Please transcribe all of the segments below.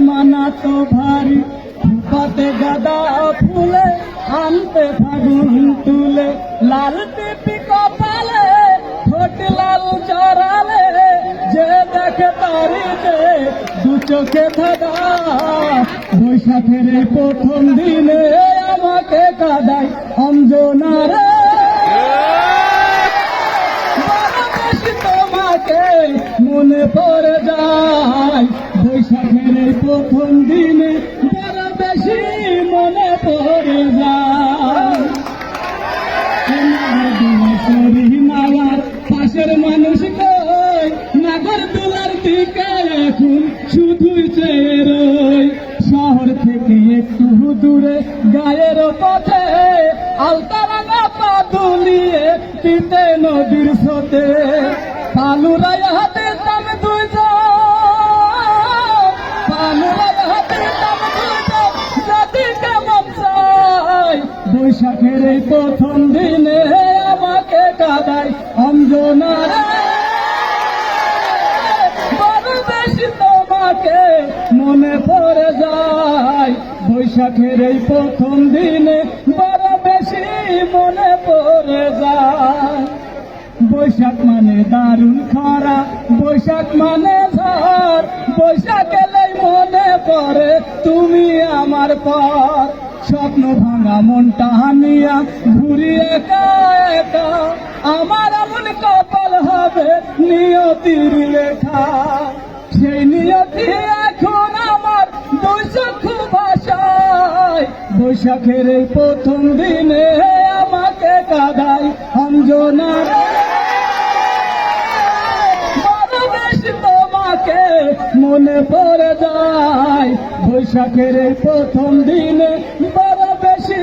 মানা তো ভারী ফুপাতে গাদা ফুলে আনতে ফাগুন তুলে লাল টিপি কপালে ঠোঁট লাল চড়ালে যে দেখে তারি যে দু চোখে ধাঁধা বৈশাখের এই প্রথম দিনে আমাকে কাদায় অঞ্জনা রে তোমাকে মনে পড়ে যায় বৈশাখের এই প্রথম দিনে বড় বেশি মনে পড়ে যায় নাগার পাশের মানুষ কই নাগর দোলার দিকে এখন শুধুই চেয়ে রই শহর থেকে একটু দূরে গায়ের পথে আলতারাঙা পা দুলিয়ে তিতে নদীর স্রোতে পালুরাই হাতে দাম দুইজন পালুরাই হাতে দাম দুইজন যদি কেমন চাই বৈশাখের এই প্রথম দিনে আমাকে কাদায় অঞ্জনা রে বড় বেশি তোমাকে মনে পড়ে যায় বৈশাখের এই প্রথম দিনে বড় বেশি মনে পড়ে যায় বৈশাখ মানে দারুণ খরা বৈশাখ মানে ঝড় বৈশাখ এলেই মনে পড়ে তুমি আমার পর স্বপ্ন ভাঙা মনটা হানিয়া ঘুরি একা একা আমার এমন কপাল হবে নিয়তির লেখা সেই নিয়তি এখন আমার দুই চক্ষু ভাষায় বৈশাখের এই প্রথম দিনে আমাকে কাদায় অঞ্জনা তোমাকে মনে পড়ে যায় বৈশাখের এই প্রথম দিনে বড় বেশি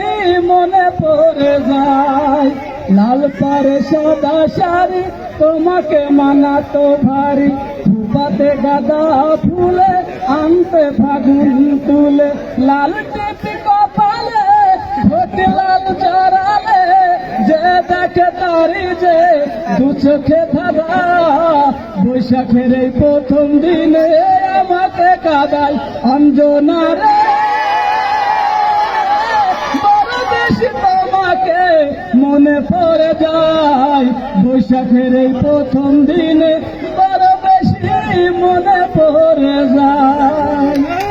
মনে পড়ে যায় লাল পারে সাদা শাড়ি তোমাকে মানা তো ভারী ফুপাতে গাদা ফুলে আনতে ফাগুন তুলে লাল টিপি কপালে ঠোঁট লাল চড়ালে যে দেখে তারি যে দু চোখে ধাঁধা বৈশাখের এই প্রথম দিনে আমাকে কাদায় অঞ্জনা রে বড় বেশি তোমাকে মনে পড়ে যায় বৈশাখের এই প্রথম দিনে বড় বেশি মনে পড়ে যায়।